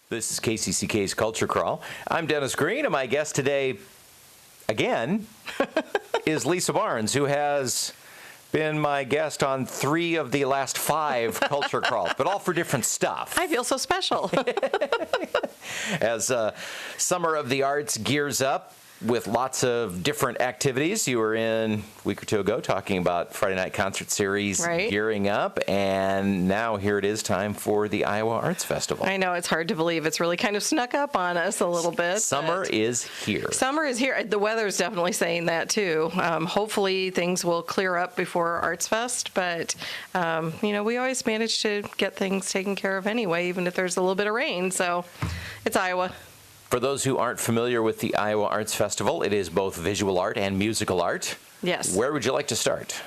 This is KCCK's Culture Crawl. I'm Dennis Green, and my guest today, again, is Lisa Barnes, who has been my guest on 3 of the last 5 Culture Crawls, but all for different stuff. I feel so special. As Summer of the Arts gears up with lots of different activities. You were in a week or 2 ago talking about Friday Night Concert Series gearing up, and now here it is time for the Iowa Arts Festival. I know, it's hard to believe. It's really kind of snuck up on us a little bit. Summer is here. Summer is here. The weather's definitely saying that, too. Hopefully things will clear up before Arts Fest, but, we always manage to get things taken care of anyway, even if there's a little bit of rain, so it's Iowa. For those who aren't familiar with the Iowa Arts Festival, it is both visual art and musical art. Yes. Where would you like to start?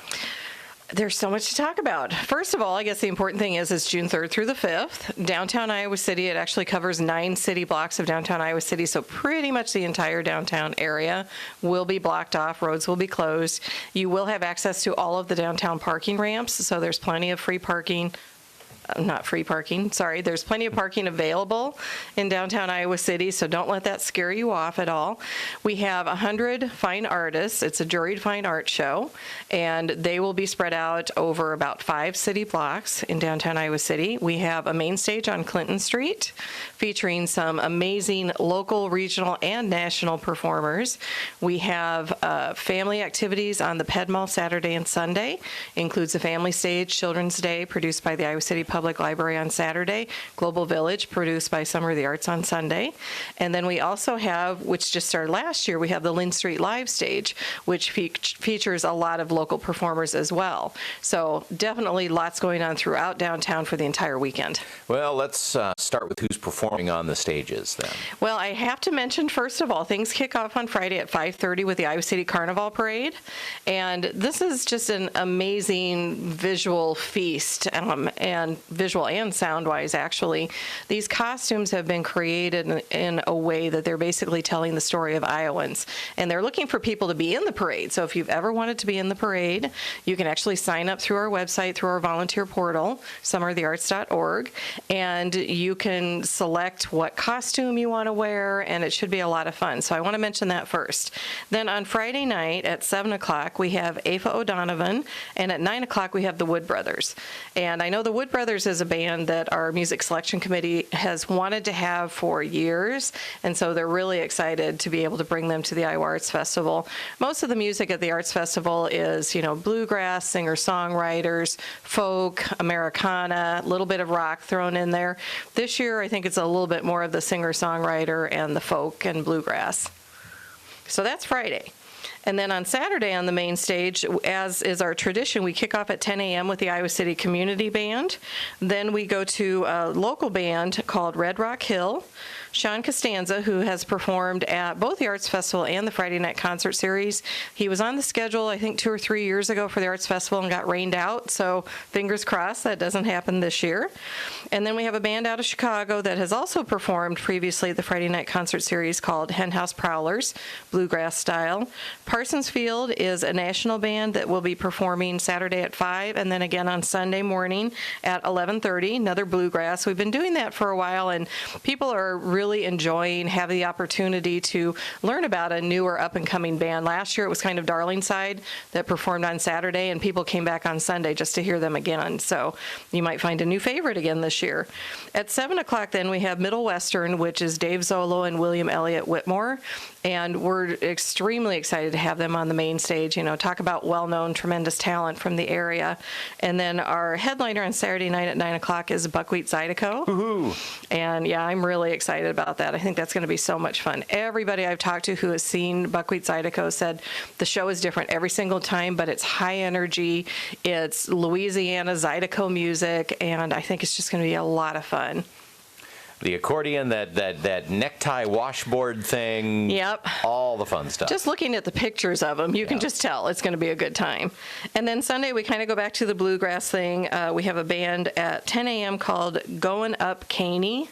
There's so much to talk about. First of all, I guess the important thing is it's June 3rd through the 5th. Downtown Iowa City, it actually covers 9 city blocks of downtown Iowa City, so pretty much the entire downtown area will be blocked off. Roads will be closed. You will have access to all of the downtown parking ramps, so there's plenty of free parking. Not free parking, sorry. There's plenty of parking available in downtown Iowa City, so don't let that scare you off at all. We have 100 fine artists. It's a juried fine art show, and they will be spread out over about 5 city blocks in downtown Iowa City. We have a MainStage on Clinton Street featuring some amazing local, regional, and national performers. We have family activities on the Ped Mall Saturday and Sunday. Includes a family stage, Children's Day, produced by the Iowa City Public Library on Saturday, Global Village, produced by Summer of the Arts on Sunday. And then we also have, which just started last year, we have the Lynn Street Live Stage, which features a lot of local performers as well. So definitely lots going on throughout downtown for the entire weekend. Well, let's start with who's performing on the stages then. Well, I have to mention, first of all, things kick off on Friday at 5:30 with the Iowa City Carnival Parade. And this is just an amazing visual feast, and visual and sound-wise, actually. These costumes have been created in a way that they're basically telling the story of Iowans. And they're looking for people to be in the parade. So if you've ever wanted to be in the parade, you can actually sign up through our website, through our volunteer portal, summerofthearts.org, and you can select what costume you want to wear, and it should be a lot of fun. So I want to mention that first. Then on Friday night at 7 o'clock, we have Aoife O'Donovan, and at 9 o'clock, we have the Wood Brothers. And I know the Wood Brothers is a band that our music selection committee has wanted to have for years, and so they're really excited to be able to bring them to the Iowa Arts Festival. Most of the music at the Arts Festival is, bluegrass, singer-songwriters, folk, Americana, a little bit of rock thrown in there. This year, I think it's a little bit more of the singer-songwriter and the folk and bluegrass. So that's Friday. And then on Saturday on the main stage, as is our tradition, we kick off at 10 a.m. with the Iowa City Community Band. Then we go to a local band called Red Rock Hill. Sean Costanza, who has performed at both the Arts Festival and the Friday Night Concert Series. He was on the schedule, I think, 2 or 3 years ago for the Arts Festival and got rained out, so fingers crossed that doesn't happen this year. And then we have a band out of Chicago that has also performed previously at the Friday Night Concert Series called Hen House Prowlers, bluegrass style. Parsons Field is a national band that will be performing Saturday at 5 and then again on Sunday morning at 11:30, another bluegrass. We've been doing that for a while, and people are really enjoying having the opportunity to learn about a newer up-and-coming band. Last year it was kind of Darlingside that performed on Saturday, and people came back on Sunday just to hear them again. So you might find a new favorite again this year. At 7 o'clock then we have Middle Western, which is Dave Zolo and William Elliott Whitmore, and we're extremely excited to have them on the main stage. Talk about well-known, tremendous talent from the area. And then our headliner on Saturday night at 9 o'clock is Buckwheat Zydeco. Woohoo! And yeah, I'm really excited about that. I think that's going to be so much fun. Everybody I've talked to who has seen Buckwheat Zydeco said the show is different every single time, but it's high energy. It's Louisiana Zydeco music, and I think it's just going to be a lot of fun. The accordion, that necktie washboard thing. Yep. All the fun stuff. Just looking at the pictures of them, you can just tell it's going to be a good time. And then Sunday, we kind of go back to the bluegrass thing. We have a band at 10 a.m. called Going Up Caney.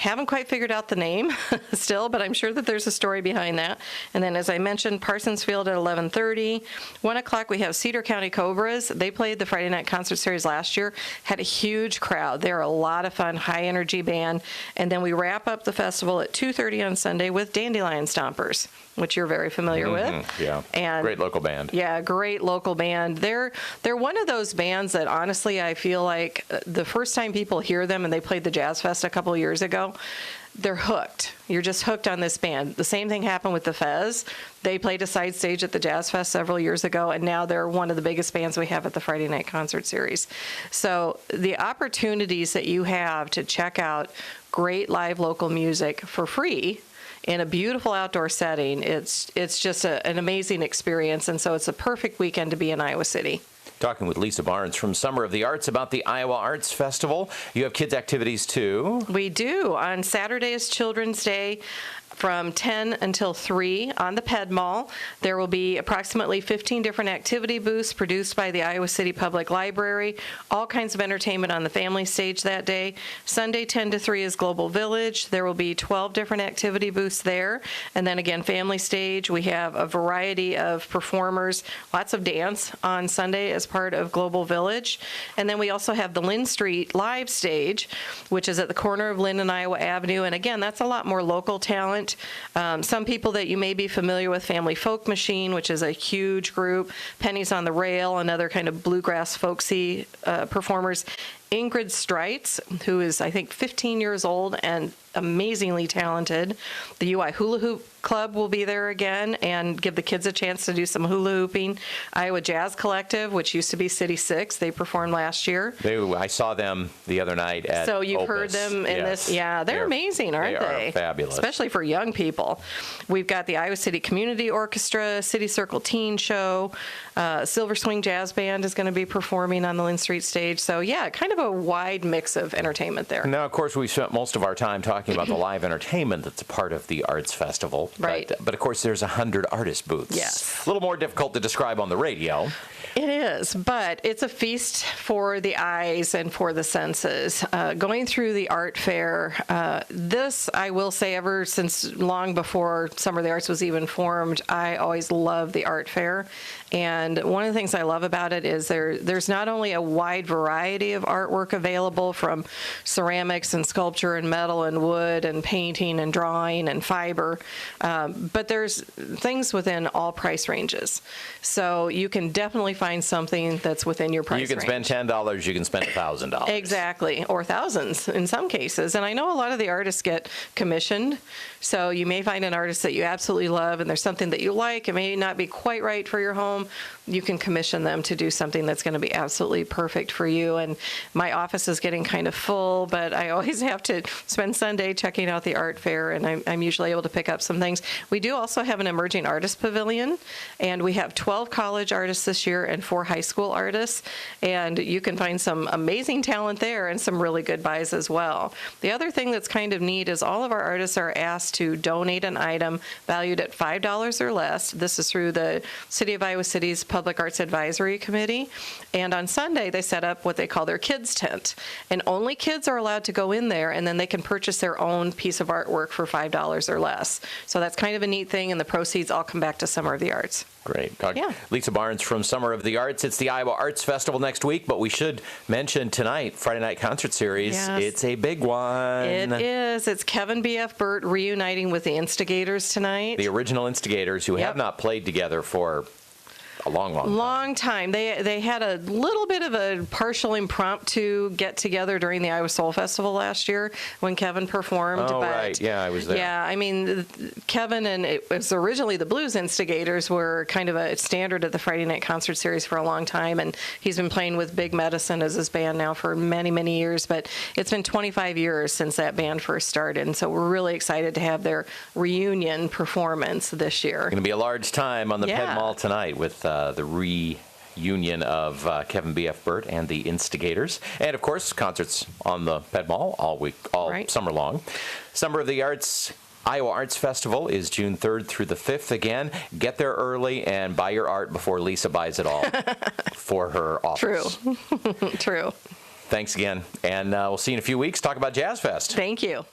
Haven't quite figured out the name still, but I'm sure that there's a story behind that. And then, as I mentioned, Parsons Field at 11:30. 1 o'clock, we have Cedar County Cobras. They played the Friday night concert series last year, had a huge crowd. They're a lot of fun, high-energy band. And then we wrap up the festival at 2:30 on Sunday with Dandelion Stompers, which you're very familiar with. Yeah, and great local band. Yeah, great local band. They're one of those bands that, honestly, I feel like the first time people hear them, and they played the Jazz Fest a couple of years ago, they're hooked. You're just hooked on this band. The same thing happened with the Fez. They played a side stage at the Jazz Fest several years ago, and now they're one of the biggest bands we have at the Friday night concert series. So the opportunities that you have to check out great live local music for free in a beautiful outdoor setting, it's just an amazing experience, and so it's a perfect weekend to be in Iowa City. Talking with Lisa Barnes from Summer of the Arts about the Iowa Arts Festival. You have kids' activities, too. We do. On Saturday is Children's Day. From 10 until 3 on the Ped Mall. There will be approximately 15 different activity booths produced by the Iowa City Public Library. All kinds of entertainment on the family stage that day. Sunday 10 to 3 is Global Village. There will be 12 different activity booths there. And then again, family stage. We have a variety of performers, lots of dance on Sunday as part of Global Village. And then we also have the Lynn Street Live Stage, which is at the corner of Lynn and Iowa Avenue. And again, that's a lot more local talent. Some people that you may be familiar with, Family Folk Machine, which is a huge group, Pennies on the Rail, another kind of bluegrass folksy performers. Ingrid Streitz, who is, I think, 15 years old and amazingly talented. The UI Hula Hoop Club will be there again and give the kids a chance to do some hula hooping. Iowa Jazz Collective, which used to be City 6, they performed last year. I saw them the other night at So you've Opus. heard them in this. Yeah, they're amazing, aren't they? They are fabulous. Especially for young people. We've got the Iowa City Community Orchestra, City Circle Teen Show, Silver Swing Jazz Band is going to be performing on the Lynn Street stage. So yeah, kind of a wide mix of entertainment there. Now, of course, we spent most of our time talking about the live entertainment that's a part of the Arts Festival. Right. But of course, there's 100 artist booths. Yes. A little more difficult to describe on the radio. It is, but it's a feast for the eyes and for the senses. Going through the art fair, this, I will say, ever since long before Summer of the Arts was even formed, I always loved the art fair. And one of the things I love about it is there's not only a wide variety of artwork available, from ceramics and sculpture and metal and wood and painting and drawing and fiber, but there's things within all price ranges. So you can definitely find something that's within your price range. You can spend $10, you can spend $1,000. Exactly, or thousands in some cases. And I know a lot of the artists get commissioned, so you may find an artist that you absolutely love and there's something that you like. It may not be quite right for your home. You can commission them to do something that's going to be absolutely perfect for you. And my office is getting kind of full, but I always have to spend Sunday checking out the art fair, and I'm usually able to pick up some things. We do also have an emerging artist pavilion, and we have 12 college artists this year and 4 high school artists, and you can find some amazing talent there and some really good buys as well. The other thing that's kind of neat is all of our artists are asked to donate an item valued at $5 or less. This is through the City of Iowa City's Public Arts Advisory Committee. And on Sunday, they set up what they call their kids tent. And only kids are allowed to go in there, and then they can purchase their own piece of artwork for $5 or less. So that's kind of a neat thing, and the proceeds all come back to Summer of the Arts. Great. Yeah. Lisa Barnes from Summer of the Arts. It's the Iowa Arts Festival next week, but we should mention tonight, Friday Night Concert Series. Yes. It's a big one. It is. It's Kevin B.F. Burt reuniting with the Instigators tonight. The original Instigators, who have not played together for a long time. They had a little bit of a partial impromptu get together during the Iowa Soul Festival last year when Kevin performed. Oh, right. Yeah, I was there. Yeah, I mean, Kevin and it was originally the Blues Instigators were kind of a standard of the Friday Night Concert Series for a long time, and he's been playing with Big Medicine as his band now for many, many years, but it's been 25 years since that band first started, and so we're really excited to have their reunion performance this year. Going to be a large time on the Ped Mall tonight with the reunion of Kevin B.F. Burt and the Instigators. And, of course, concerts on the Ped Mall all summer long. Summer of the Arts Iowa Arts Festival is June 3rd through the 5th. Again, get there early and buy your art before Lisa buys it all for her office. True. Thanks again. And we'll see you in a few weeks. Talk about Jazz Fest. Thank you.